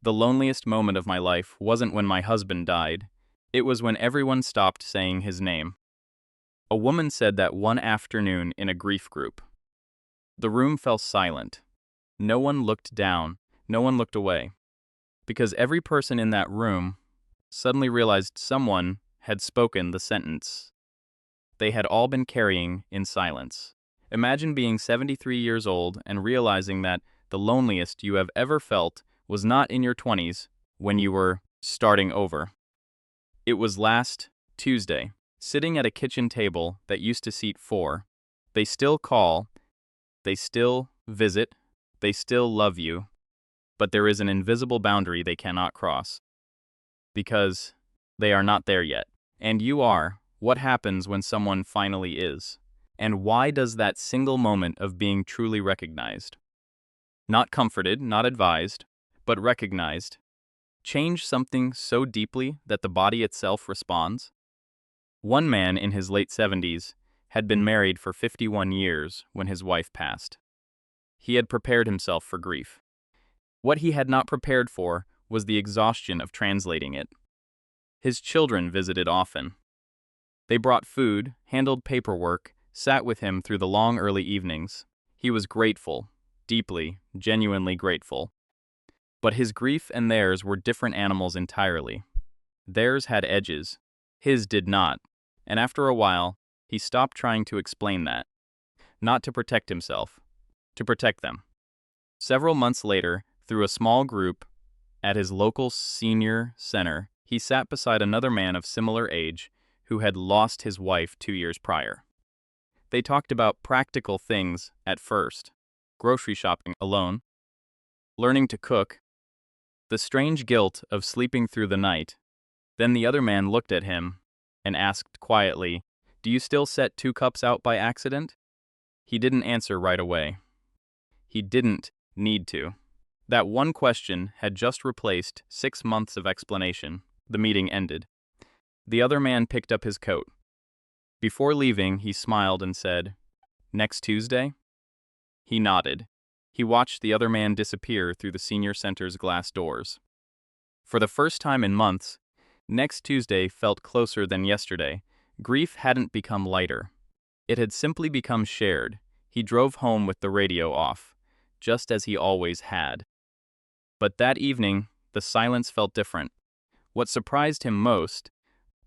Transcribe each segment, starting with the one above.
The loneliest moment of my life wasn't when my husband died. It was when everyone stopped saying his name. A woman said that one afternoon in a grief group. The room fell silent. No one looked down, no one looked away. Because every person in that room suddenly realized someone had spoken the sentence they had all been carrying in silence. Imagine being 73 years old and realizing that the loneliest you have ever felt was not in your 20s when you were starting over. It was last Tuesday, sitting at a kitchen table that used to seat 4. They still call, they still visit, they still love you, but there is an invisible boundary they cannot cross. Because they are not there yet. And you are. What happens when someone finally is? And why does that single moment of being truly recognized, not comforted, not advised, but recognized, change something so deeply that the body itself responds? One man in his late 70s had been married for 51 years when his wife passed. He had prepared himself for grief. What he had not prepared for was the exhaustion of translating it. His children visited often. They brought food, handled paperwork, sat with him through the long early evenings. He was grateful, deeply, genuinely grateful. But his grief and theirs were different animals entirely. Theirs had edges. His did not. And after a while, he stopped trying to explain that. Not to protect himself, to protect them. Several months later, through a small group at his local senior center, he sat beside another man of similar age who had lost his wife 2 years prior. They talked about practical things at first: grocery shopping alone, learning to cook, the strange guilt of sleeping through the night. Then the other man looked at him and asked quietly, "Do you still set 2 cups out by accident?" He didn't answer right away. He didn't need to. That one question had just replaced 6 months of explanation. The meeting ended. The other man picked up his coat. Before leaving, he smiled and said, "Next Tuesday?" He nodded. He watched the other man disappear through the senior center's glass doors. For the first time in months, next Tuesday felt closer than yesterday. Grief hadn't become lighter. It had simply become shared. He drove home with the radio off, just as he always had. But that evening, the silence felt different. What surprised him most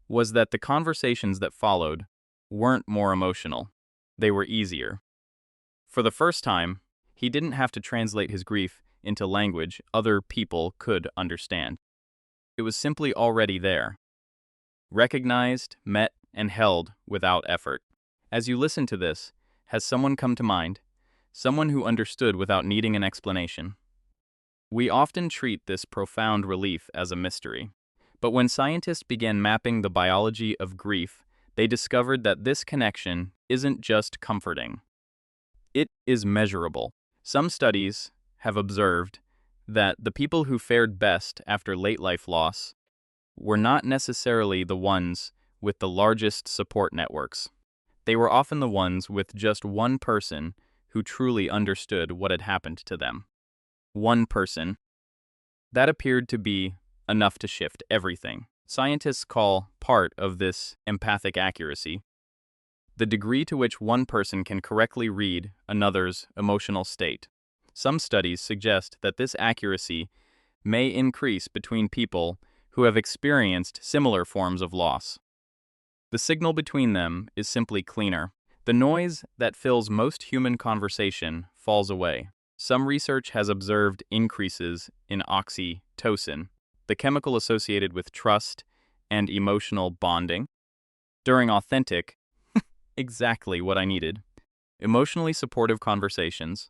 was that the conversations that followed weren't more emotional. They were easier. For the first time, he didn't have to translate his grief into language other people could understand. It was simply already there. Recognized, met, and held without effort. As you listen to this, has someone come to mind? Someone who understood without needing an explanation? We often treat this profound relief as a mystery. But when scientists began mapping the biology of grief, they discovered that this connection isn't just comforting. It is measurable. Some studies have observed that the people who fared best after late-life loss were not necessarily the ones with the largest support networks. They were often the ones with just one person who truly understood what had happened to them. One person. That appeared to be enough to shift everything. Scientists call part of this empathic accuracy the degree to which one person can correctly read another's emotional state. Some studies suggest that this accuracy may increase between people who have experienced similar forms of loss. The signal between them is simply cleaner. The noise that fills most human conversation falls away. Some research has observed increases in oxytocin, the chemical associated with trust and emotional bonding, during authentic, exactly what I needed, emotionally supportive conversations.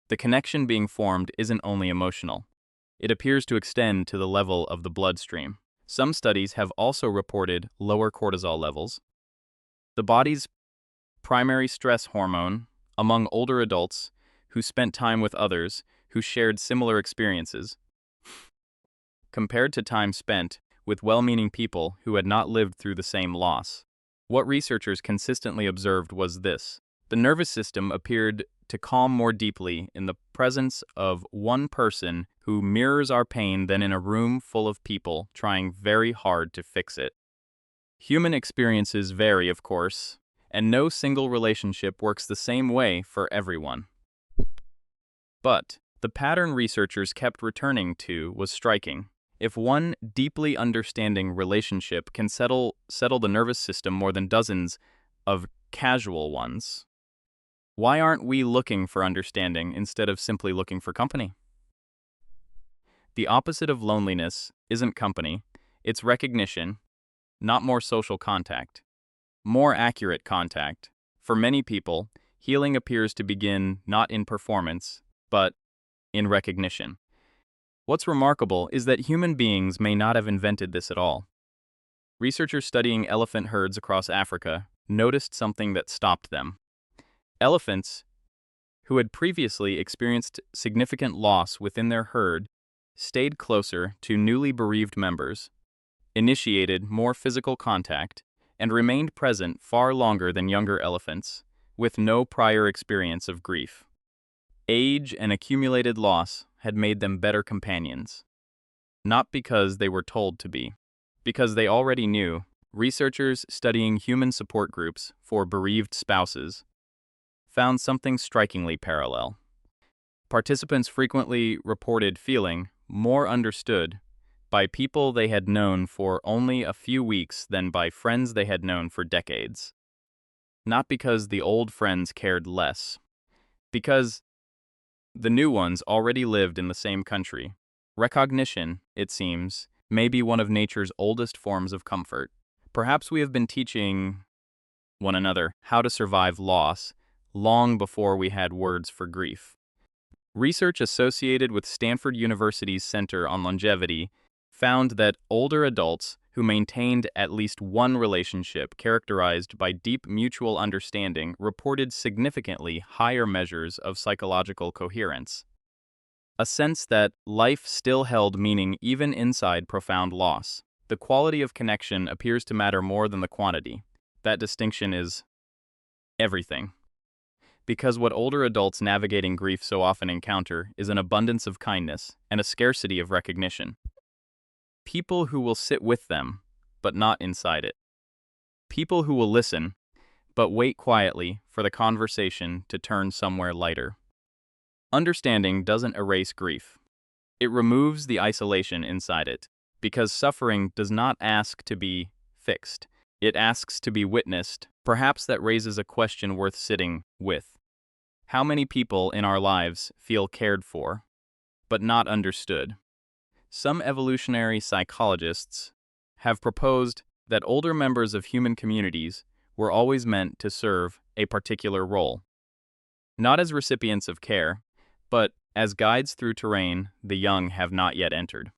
The connection being formed isn't only emotional. It appears to extend to the level of the bloodstream. Some studies have also reported lower cortisol levels, the body's primary stress hormone, among older adults who spent time with others who shared similar experiences, compared to time spent with well-meaning people who had not lived through the same loss. What researchers consistently observed was this: the nervous system appeared to calm more deeply in the presence of one person who mirrors our pain than in a room full of people trying very hard to fix it. Human experiences vary, of course, and no single relationship works the same way for everyone. But the pattern researchers kept returning to was striking. If one deeply understanding relationship can settle the nervous system more than dozens of casual ones, why aren't we looking for understanding instead of simply looking for company? The opposite of loneliness isn't company, it's recognition, not more social contact. More accurate contact. For many people, healing appears to begin not in performance, but in recognition. What's remarkable is that human beings may not have invented this at all. Researchers studying elephant herds across Africa noticed something that stopped them. Elephants, who had previously experienced significant loss within their herd, stayed closer to newly bereaved members, initiated more physical contact, and remained present far longer than younger elephants, with no prior experience of grief. Age and accumulated loss had made them better companions. Not because they were told to be, because they already knew. Researchers studying human support groups for bereaved spouses found something strikingly parallel. Participants frequently reported feeling more understood by people they had known for only a few weeks than by friends they had known for decades. Not because the old friends cared less, because the new ones already lived in the same country. Recognition, it seems, may be one of nature's oldest forms of comfort. Perhaps we have been teaching one another how to survive loss long before we had words for grief. Research associated with Stanford University's Center on Longevity found that older adults who maintained at least one relationship characterized by deep mutual understanding reported significantly higher measures of psychological coherence. A sense that life still held meaning even inside profound loss. The quality of connection appears to matter more than the quantity. That distinction is everything. Because what older adults navigating grief so often encounter is an abundance of kindness and a scarcity of recognition. People who will sit with them, but not inside it. People who will listen, but wait quietly for the conversation to turn somewhere lighter. Understanding doesn't erase grief. It removes the isolation inside it, because suffering does not ask to be fixed. It asks to be witnessed. Perhaps that raises a question worth sitting with. How many people in our lives feel cared for, but not understood? Some evolutionary psychologists have proposed that older members of human communities were always meant to serve a particular role. Not as recipients of care, but as guides through terrain the young have not yet entered.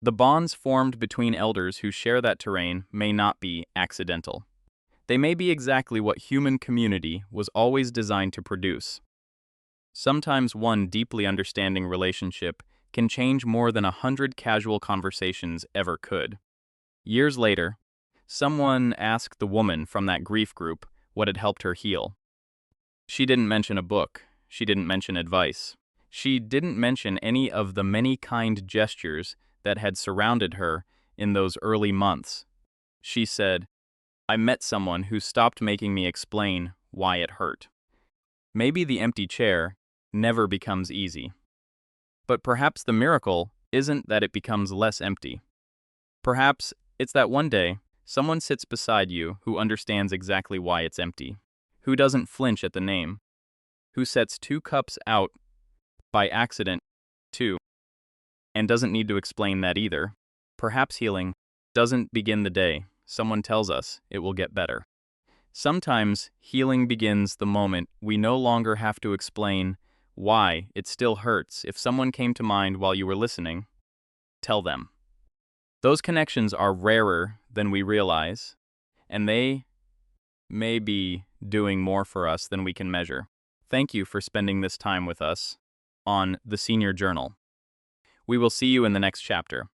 The bonds formed between elders who share that terrain may not be accidental. They may be exactly what human community was always designed to produce. Sometimes one deeply understanding relationship can change more than 100 casual conversations ever could. Years later, someone asked the woman from that grief group what had helped her heal. She didn't mention a book. She didn't mention advice. She didn't mention any of the many kind gestures that had surrounded her in those early months. She said, "I met someone who stopped making me explain why it hurt." Maybe the empty chair never becomes easy. But perhaps the miracle isn't that it becomes less empty. Perhaps it's that one day someone sits beside you who understands exactly why it's empty, who doesn't flinch at the name, who sets 2 cups out by accident, too, and doesn't need to explain that either. Perhaps healing doesn't begin the day someone tells us it will get better. Sometimes healing begins the moment we no longer have to explain why it still hurts. If someone came to mind while you were listening, tell them. Those connections are rarer than we realize, and they may be doing more for us than we can measure. Thank you for spending this time with us on the Senior Journal. We will see you in the next chapter.